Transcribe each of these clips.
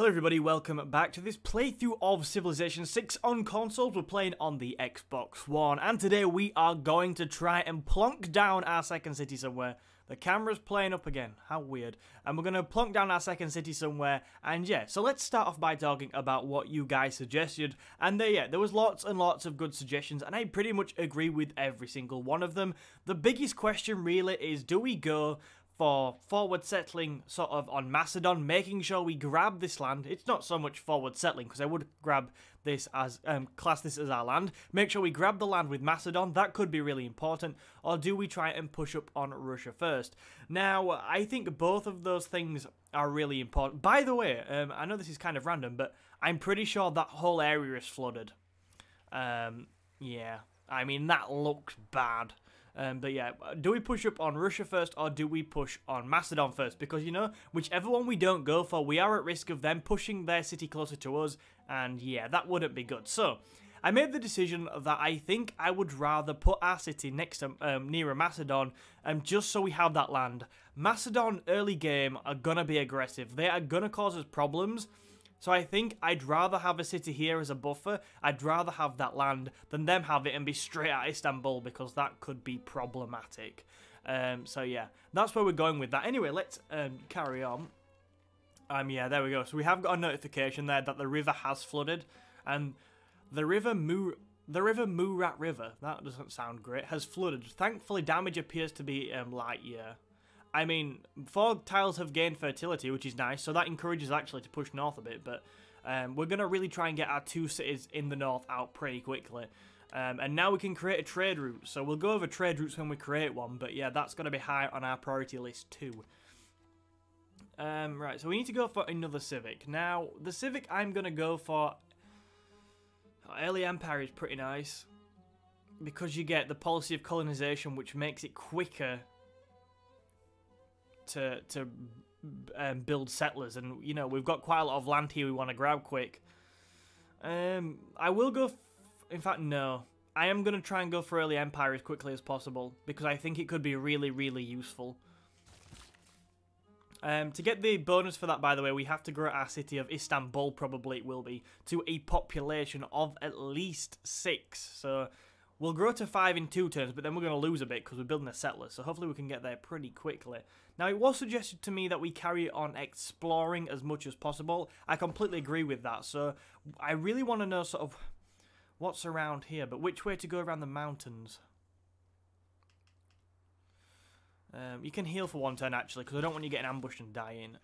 Hello everybody, welcome back to this playthrough of Civilization 6 on consoles. We're playing on the Xbox One, and today we are going to try and plonk down our second city somewhere. The camera's playing up again, how weird. And we're going to plonk down our second city somewhere, and yeah, so let's start off by talking about what you guys suggested. And there was lots and lots of good suggestions, and I pretty much agree with every single one of them. The biggest question really is, do we go for forward settling sort of on Macedon, making sure we grab this land? It's not so much forward settling, because I would grab this as, class this as our land. Make sure we grab the land with Macedon, that could be really important. Or do we try and push up on Russia first? Now, I think both of those things are really important. By the way, I know this is kind of random, but I'm pretty sure that whole area is flooded. Yeah, I mean, that looks bad. But yeah, do we push up on Russia first, or do we push on Macedon first? Because, you know, whichever one we don't go for, we are at risk of them pushing their city closer to us, and yeah, that wouldn't be good. So, I made the decision that I think I would rather put our city next to, nearer Macedon, just so we have that land. Macedon, early game, are gonna be aggressive. They are gonna cause us problems. So I think I'd rather have a city here as a buffer. I'd rather have that land than them have it and be straight at Istanbul, because that could be problematic. So yeah, that's where we're going with that. Anyway, let's carry on. Yeah, there we go. So we have got a notification there that the river has flooded, and the river Murat River, that doesn't sound great, has flooded. Thankfully, damage appears to be light year. I mean, 4 tiles have gained fertility, which is nice, so that encourages actually to push north a bit, but we're going to really try and get our 2 cities in the north out pretty quickly. And now we can create a trade route, so we'll go over trade routes when we create one, but yeah, that's going to be high on our priority list too. Right, so we need to go for another civic. Now, the civic I'm going to go for, early empire is pretty nice, because you get the policy of colonization, which makes it quicker to build settlers, and you know, we've got quite a lot of land here we want to grab quick. I will go, in fact no, I am going to try and go for early empire as quickly as possible, because I think it could be really, really useful. To get the bonus for that, by the way, we have to grow our city of Istanbul, probably it will be, to a population of at least 6, so we'll grow to 5 in 2 turns, but then we're going to lose a bit because we're building a settler, so hopefully we can get there pretty quickly. Now, it was suggested to me that we carry on exploring as much as possible. I completely agree with that, so I really want to know sort of what's around here, but which way to go around the mountains. You can heal for 1 turn, actually, because I don't want you getting ambushed and dying.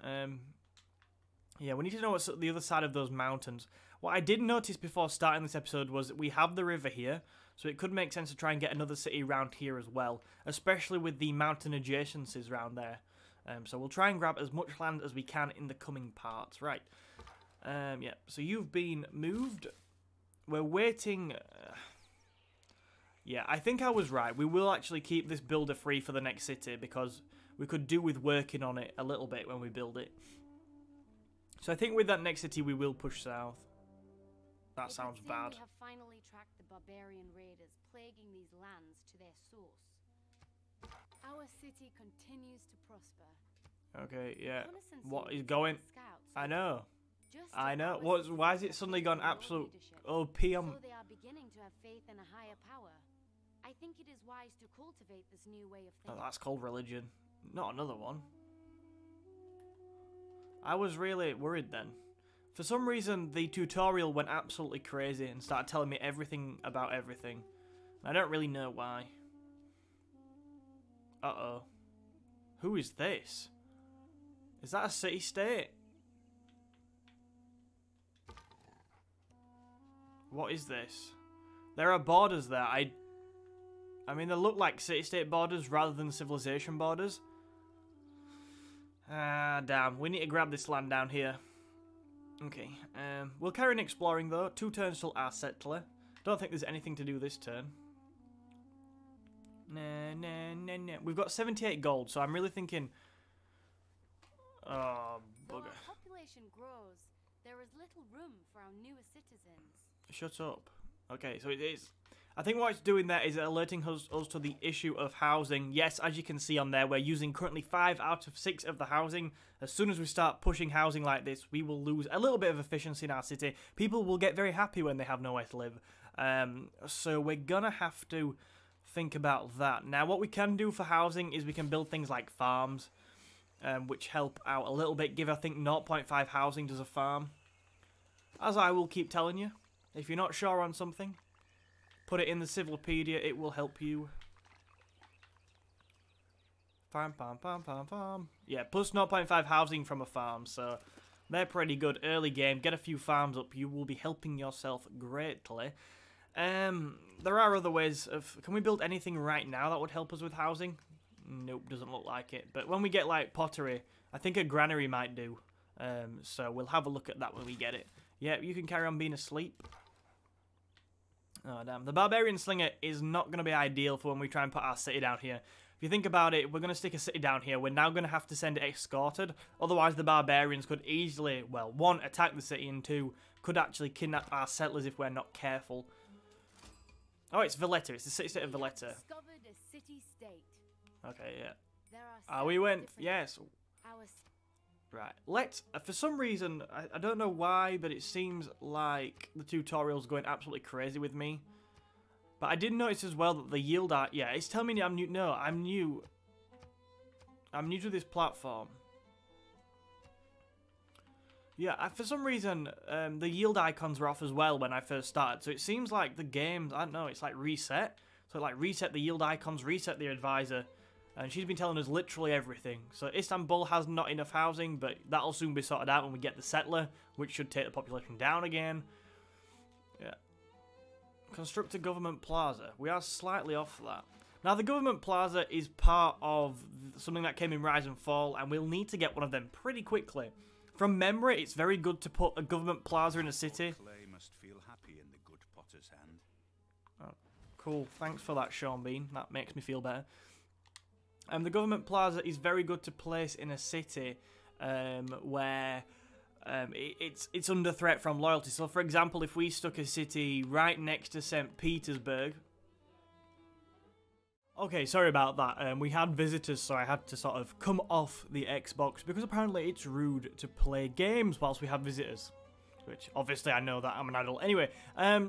Yeah, we need to know what's the other side of those mountains. What I did notice before starting this episode was that we have the river here, so it could make sense to try and get another city around here as well, especially with the mountain adjacencies around there. So we'll try and grab as much land as we can in the coming parts. Right. Yeah, so you've been moved. We're waiting. Yeah, I think I was right. We will actually keep this builder free for the next city, because we could do with working on it a little bit when we build it. So I think with that next city we will push south. That sounds bad. We have finally tracked the barbarian raiders plaguing these lands to their source. Our city continues to prosper. Okay, yeah. What is going? I know. I know. Why is it suddenly gone absolute OP on? So they are beginning to have faith in a higher power. I think it is wise to cultivate this new way of thinking. Oh, that's called religion. Not another one. I was really worried then. For some reason, the tutorial went absolutely crazy and started telling me everything about everything. I don't really know why. Uh-oh. Who is this? Is that a city-state? What is this? There are borders there. I mean, they look like city-state borders rather than civilization borders. Ah, damn. We need to grab this land down here. Okay, we'll carry on exploring though. 2 turns till our settler. Don't think there's anything to do this turn. Nah. We've got 78 gold, so I'm really thinking. Oh, bugger. Though our population grows, there is little room for our newer citizens. Shut up. Okay, so it is. I think what it's doing there is alerting us to the issue of housing. Yes, as you can see on there, we're using currently 5 out of 6 of the housing. As soon as we start pushing housing like this, we will lose a little bit of efficiency in our city. People will get very happy when they have nowhere to live. So we're gonna have to think about that. Now, what we can do for housing is we can build things like farms, which help out a little bit. Give, I think, 0.5 housing does a farm. As I will keep telling you, if you're not sure on something, put it in the Civilopedia, it will help you. Farm. Yeah, plus 0.5 housing from a farm, so they're pretty good early game. Get a few farms up, you will be helping yourself greatly. There are other ways of... Can we build anything right now that would help us with housing? Nope, doesn't look like it. But when we get, like, pottery, I think a granary might do. So we'll have a look at that when we get it. Yeah, you can carry on being asleep. Oh, damn. The barbarian slinger is not going to be ideal for when we try and put our city down here. If you think about it, we're going to stick a city down here. We're now going to have to send it escorted. Otherwise, the barbarians could easily, well, 1, attack the city, and 2, could actually kidnap our settlers if we're not careful. Oh, it's Valletta. It's the city-state of Valletta. Discovered a city-state. Okay, yeah. There are We went... Yes. Right. Let's... for some reason, I don't know why, but it seems like the tutorial's going absolutely crazy with me. But I did notice as well that the yield art... Yeah, it's telling me I'm new... No, I'm new. I'm new to this platform. Yeah, for some reason, the yield icons were off as well when I first started. So it seems like the game's... I don't know, it's like reset. So like reset the yield icons, reset the advisor. And she's been telling us literally everything. So Istanbul has not enough housing, but that'll soon be sorted out when we get the settler, which should take the population down again. Yeah. Construct a government plaza. We are slightly off that. Now, the government plaza is part of something that came in Rise and Fall, and we'll need to get one of them pretty quickly. From memory, it's very good to put a government plaza in a city. Clay must feel happy in the good potter's hand. Oh, cool. Thanks for that, Sean Bean. That makes me feel better. The government plaza is very good to place in a city where it's under threat from loyalty. So, for example, if we stuck a city right next to St. Petersburg... Okay, sorry about that. We had visitors, so I had to sort of come off the Xbox because apparently it's rude to play games whilst we have visitors. Which, obviously, I know that I'm an adult. Anyway,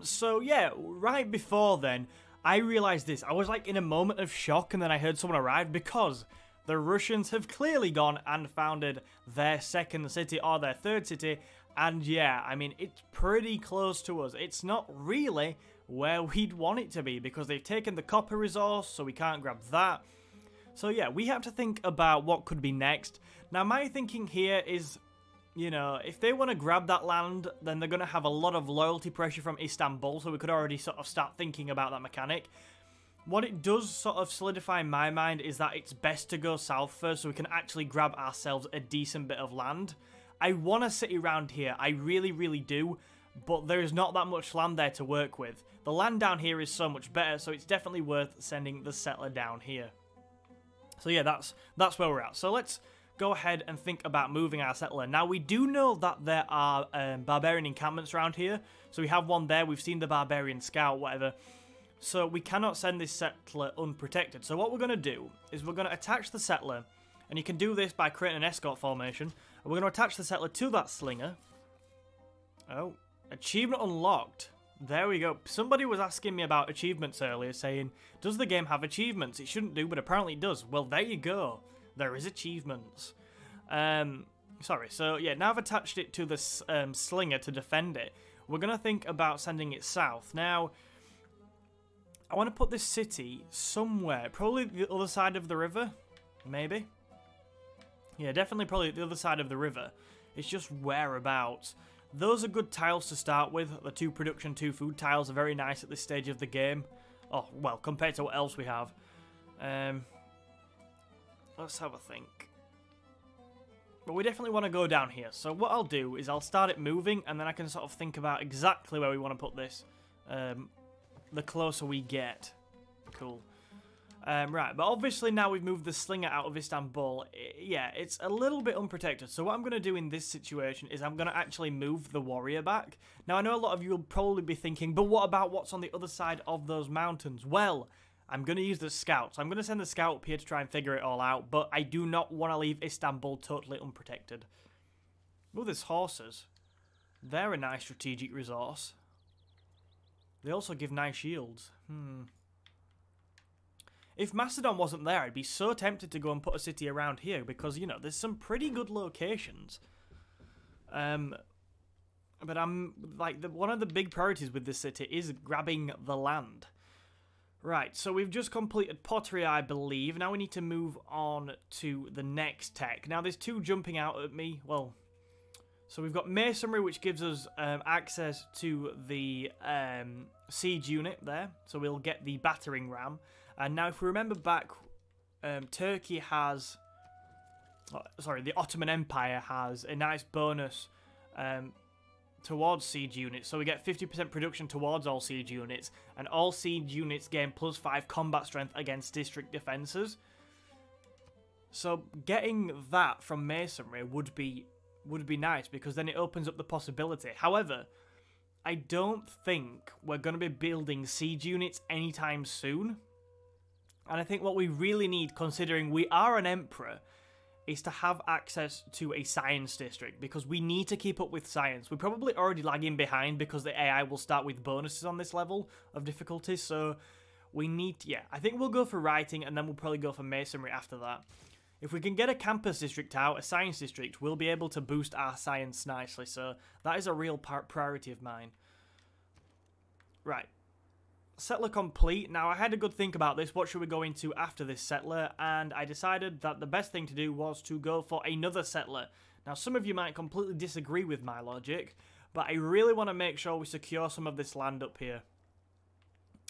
so yeah, right before then... I realised this. I was like in a moment of shock and then I heard someone arrive because the Russians have clearly gone and founded their second city or their third city. And yeah, I mean, it's pretty close to us. It's not really where we'd want it to be because they've taken the copper resource, so we can't grab that. So yeah, we have to think about what could be next. Now, my thinking here is... You know, if they want to grab that land, then they're going to have a lot of loyalty pressure from Istanbul, so we could already sort of start thinking about that mechanic. What it does sort of solidify in my mind is that it's best to go south first so we can actually grab ourselves a decent bit of land. I want a city around here, I really, really do, but there's not that much land there to work with. The land down here is so much better, so it's definitely worth sending the settler down here. So yeah, that's where we're at. So let's... go ahead and think about moving our settler. Now, we do know that there are barbarian encampments around here. So we have one there. We've seen the barbarian scout, whatever. So we cannot send this settler unprotected. So what we're going to do is we're going to attach the settler. And you can do this by creating an escort formation. And we're going to attach the settler to that slinger. Oh, achievement unlocked. There we go. Somebody was asking me about achievements earlier, saying, does the game have achievements? It shouldn't do, but apparently it does. Well, there you go. There is achievements. Sorry, so yeah, now I've attached it to the slinger to defend it. We're going to think about sending it south. Now, I want to put this city somewhere. Probably the other side of the river, maybe. Yeah, definitely probably the other side of the river. It's just whereabouts. Those are good tiles to start with. The 2 production, 2 food tiles are very nice at this stage of the game. Oh, well, compared to what else we have. Let's have a think. But we definitely want to go down here. So what I'll do is I'll start it moving, and then I can sort of think about exactly where we want to put this. The closer we get. Cool. Right, but obviously now we've moved the slinger out of Istanbul, yeah, it's a little bit unprotected. So what I'm going to do in this situation is I'm going to actually move the warrior back. Now, I know a lot of you will probably be thinking, but what about what's on the other side of those mountains? Well, I'm going to use the scouts. I'm going to send the scout up here to try and figure it all out, but I do not want to leave Istanbul totally unprotected. Oh, there's horses. They're a nice strategic resource. They also give nice shields. If Macedon wasn't there, I'd be so tempted to go and put a city around here because, you know, there's some pretty good locations. But I'm, like, one of the big priorities with this city is grabbing the land. Right, so we've just completed pottery, I believe. Now we need to move on to the next tech. Now, there's two jumping out at me. Well, so we've got masonry, which gives us access to the siege unit there. So we'll get the battering ram. And now, if we remember back, Turkey has... sorry, the Ottoman Empire has a nice bonus towards siege units. So we get 50% production towards all siege units. And all siege units gain +5 combat strength against district defences. So getting that from masonry would be nice, because then it opens up the possibility. However, I don't think we're going to be building siege units anytime soon. And I think what we really need, considering we are an emperor, is to have access to a science district, because we need to keep up with science. We're probably already lagging behind because the AI will start with bonuses on this level of difficulty, so we need to, yeah, I think we'll go for writing, and then we'll probably go for masonry after that. If we can get a campus district out, a science district, we'll be able to boost our science nicely, so that is a real priority of mine. Right. Settler complete. Now, I had a good think about this. What should we go into after this settler? And I decided that the best thing to do was to go for another settler. Now, some of you might completely disagree with my logic, but I really want to make sure we secure some of this land up here.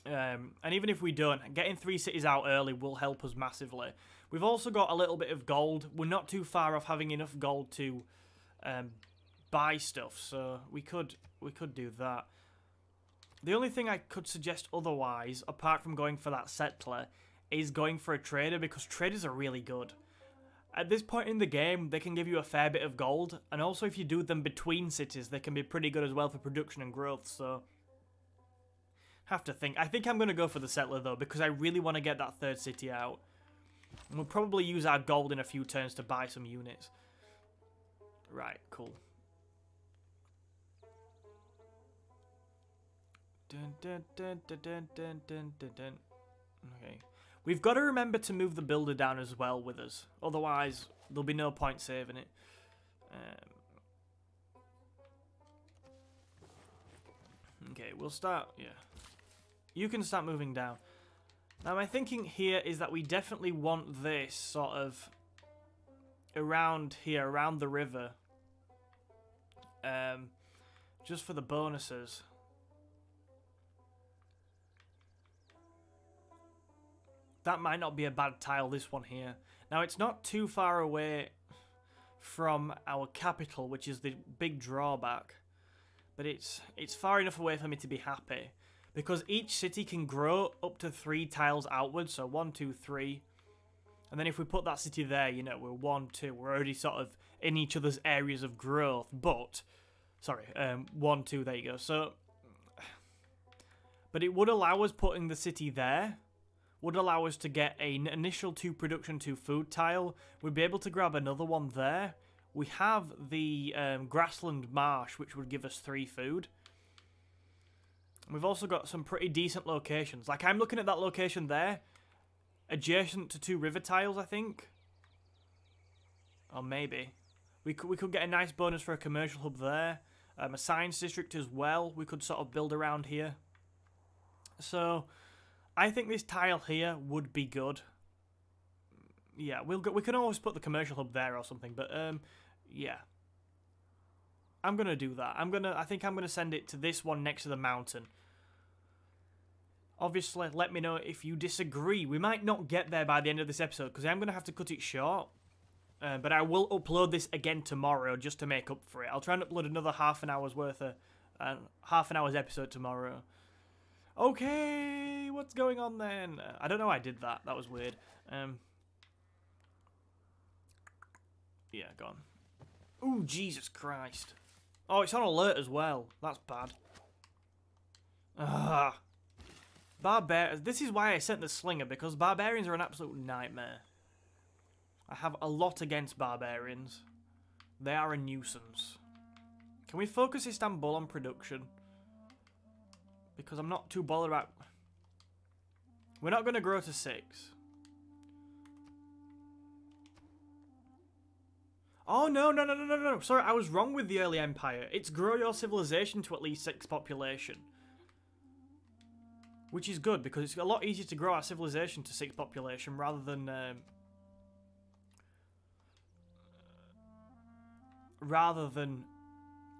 And even if we don't, getting 3 cities out early will help us massively. We've also got a little bit of gold. We're not too far off having enough gold to buy stuff, so we could do that. The only thing I could suggest otherwise, apart from going for that settler, is going for a trader, because traders are really good. At this point in the game, they can give you a fair bit of gold, and also if you do them between cities, they can be pretty good as well for production and growth, so... have to think. I think I'm going to go for the settler, though, because I really want to get that 3rd city out. And we'll probably use our gold in a few turns to buy some units. Right, cool. Dun, dun, dun, dun, dun, dun, dun, dun, dun. Okay. We've got to remember to move the builder down as well with us. Otherwise, there'll be no point saving it. Okay, we'll start... yeah. You can start moving down. Now, my thinking here is that we definitely want this sort of around here, around the river. Just for the bonuses. That might not be a bad tile, this one here. Now, it's not too far away from our capital, which is the big drawback. But it's far enough away for me to be happy. Because each city can grow up to 3 tiles outwards. So 1, 2, 3. And then if we put that city there, you know, we're 1, 2. We're already sort of in each other's areas of growth. But, sorry, 1, 2, there you go. So, but it would allow us putting the city there. Would allow us to get an initial 2 production, 2 food tile. We'd be able to grab another one there. We have the grassland marsh, which would give us 3 food. We've also got some pretty decent locations. Like, I'm looking at that location there, adjacent to 2 river tiles, I think. Or maybe. We could get a nice bonus for a commercial hub there. A science district as well, we could sort of build around here. So... I think this tile here would be good. Yeah, we can always put the commercial hub there or something, but yeah. I'm gonna do that. I think I'm gonna send it to this one next to the mountain. Obviously, let me know if you disagree. We might not get there by the end of this episode because I'm gonna have to cut it short. But I will upload this again tomorrow just to make up for it. I'll try and upload another half an hour's worth of half an hour's episode tomorrow. Okay, what's going on then? I don't know why I did that. That was weird. Yeah, gone. Ooh, Jesus Christ. Oh, it's on alert as well. That's bad. Ah. This is why I sent the slinger, because barbarians are an absolute nightmare. I have a lot against barbarians. They are a nuisance. Can we focus Istanbul on production? Because I'm not too bothered about... We're not going to grow to 6. Oh, no. Sorry, I was wrong with the early empire. It's grow your civilization to at least 6 population. Which is good, because it's a lot easier to grow our civilization to 6 population rather than...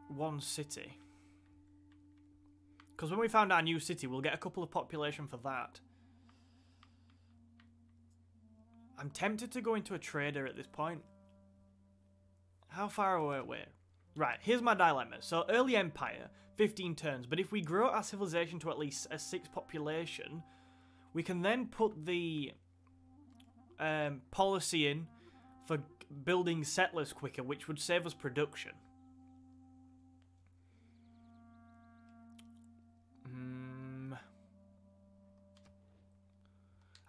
one city. Because when we found our new city, we'll get a couple of population for that. I'm tempted to go into a trader at this point. How far away are we? Right, here's my dilemma. So, early empire, 15 turns. But if we grow our civilization to at least a 6 population, we can then put the policy in for building settlers quicker, which would save us production.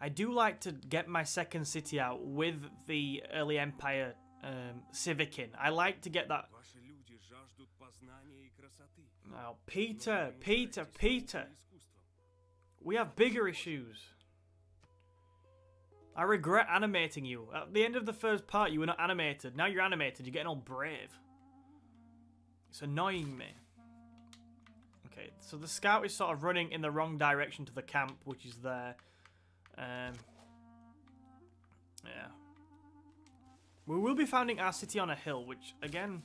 I do like to get my second city out with the early empire civic in. I like to get that. Now, Peter. We have bigger issues. I regret animating you. At the end of the first part, you were not animated. Now you're animated. You're getting all brave. It's annoying me. Okay, so the scout is sort of running in the wrong direction to the camp, which is there. Yeah. We will be founding our city on a hill, which, again,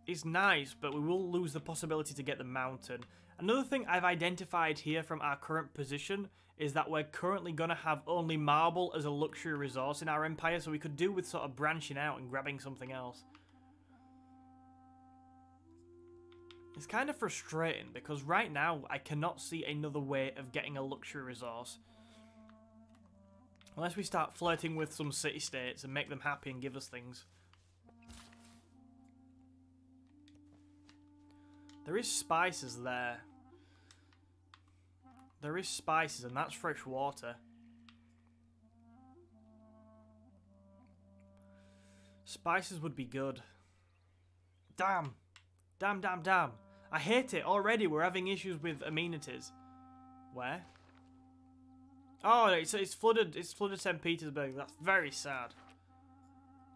is nice, but we will lose the possibility to get the mountain. Another thing I've identified here from our current position is that we're currently going to have only marble as a luxury resource in our empire, so we could do with sort of branching out and grabbing something else. It's kind of frustrating, because right now I cannot see another way of getting a luxury resource. Unless we start flirting with some city-states and make them happy and give us things. There is spices there. There is spices, and that's fresh water. Spices would be good. Damn. Damn. I hate it already. We're having issues with amenities. Where? Oh, it's flooded. It's flooded St. Petersburg. That's very sad.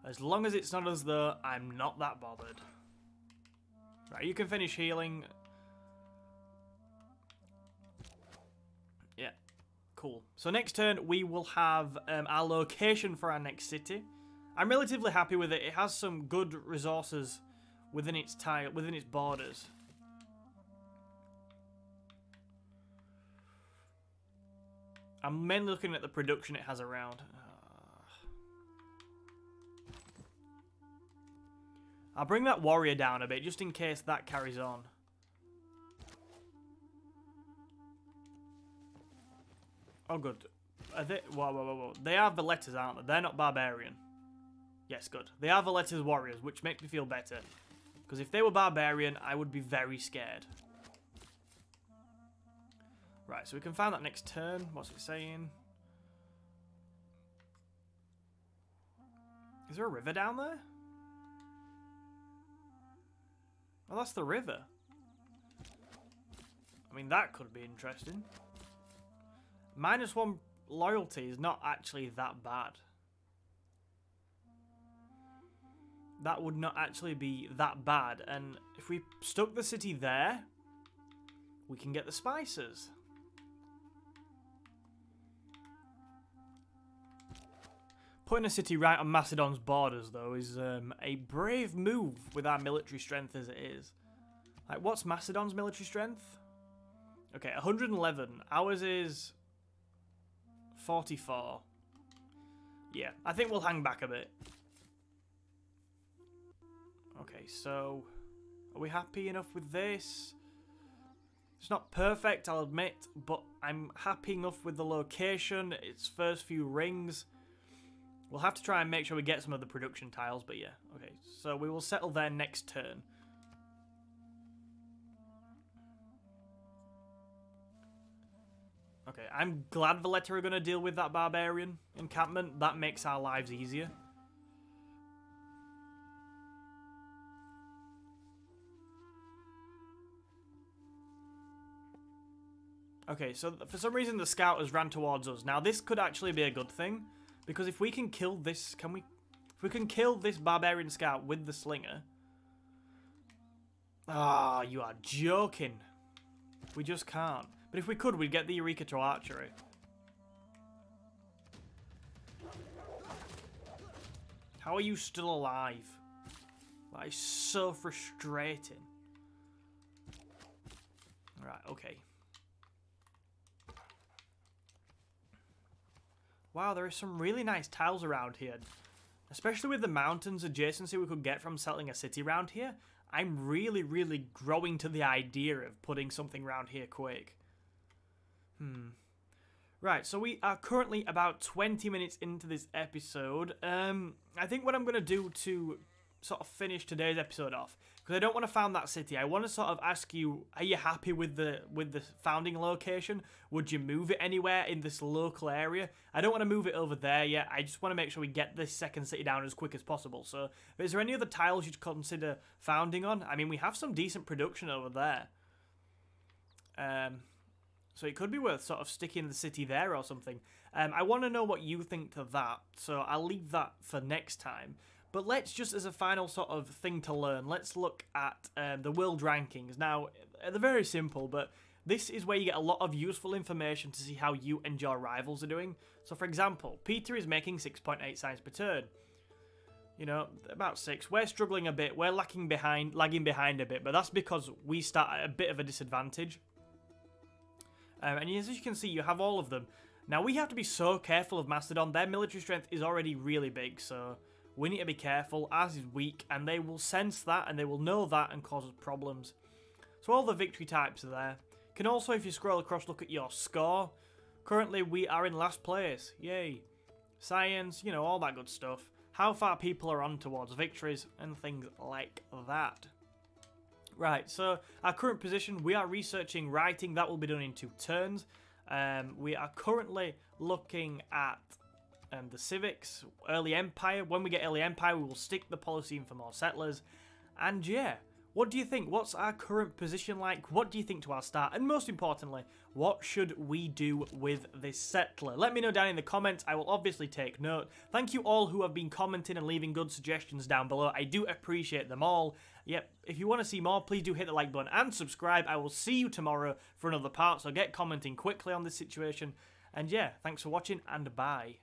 As long as it's not as though I'm not that bothered. Right, you can finish healing. Yeah, cool. So next turn we will have our location for our next city. I'm relatively happy with it. It has some good resources within its borders. I'm mainly looking at the production it has around. I'll bring that warrior down a bit, just in case that carries on. Oh, good. Are they... Whoa. They are the letters, aren't they? They're not barbarian. Yes, good. They are the letters warriors, which makes me feel better. Because if they were barbarian, I would be very scared. Right, so we can find that next turn. What's it saying? Is there a river down there? Oh, that's the river. I mean, that could be interesting. -1 loyalty is not actually that bad. That would not actually be that bad. And if we stuck the city there, we can get the spices. Putting a city right on Macedon's borders, though, is a brave move with our military strength as it is. Like, what's Macedon's military strength? Okay, 111. Ours is 44. Yeah, I think we'll hang back a bit. Okay, so are we happy enough with this? It's not perfect, I'll admit, but I'm happy enough with the location, its first few rings. We'll have to try and make sure we get some of the production tiles, but yeah. Okay, so we will settle there next turn. Okay, I'm glad Valletta are going to deal with that barbarian encampment. That makes our lives easier. Okay, so for some reason the scout has ran towards us. Now this could actually be a good thing, because if we can kill this, if we can kill this barbarian scout with the slinger. Ah, you are joking. We just can't. But if we could, we'd get the Eureka to archery. How are you still alive? That is so frustrating. Right, okay. Wow, there are some really nice tiles around here. Especially with the mountains adjacency we could get from settling a city around here. I'm really, really growing to the idea of putting something around here quick. Right, so we are currently about 20 minutes into this episode. I think what I'm going to do to sort of finish today's episode off, because I don't want to found that city, I want to sort of ask you, are you happy with the founding location? Would you move it anywhere in this local area? I don't want to move it over there yet. I just want to make sure we get this second city down as quick as possible. So, is there any other tiles you'd consider founding on? I mean, we have some decent production over there. So it could be worth sort of sticking the city there or something. I want to know what you think to that, so I'll leave that for next time. But let's just, as a final sort of thing to learn, let's look at the world rankings. Now, they're very simple, but this is where you get a lot of useful information to see how you and your rivals are doing. So, for example, Peter is making 6.8 signs per turn. You know, about 6. We're struggling a bit. We're lagging behind a bit, but that's because we start at a bit of a disadvantage. And as you can see, you have all of them. Now, we have to be so careful of Mastodon. Their military strength is already really big, so we need to be careful. Ours is weak, and they will sense that, and they will know that, and cause us problems. So all the victory types are there. You can also, if you scroll across, look at your score. Currently, we are in last place. Yay. Science, you know, all that good stuff. How far people are on towards victories, and things like that. Right, so our current position, we are researching writing. That will be done in 2 turns. We are currently looking at the civics, early empire. When we get early empire, we will stick the policy in for more settlers. And yeah, what do you think? What's our current position like? What do you think to our start? And most importantly, what should we do with this settler? Let me know down in the comments. I will obviously take note. Thank you all who have been commenting and leaving good suggestions down below. I do appreciate them all. Yep, if you want to see more, please do hit the like button and subscribe. I will see you tomorrow for another part, so get commenting quickly on this situation. And yeah, thanks for watching, and bye.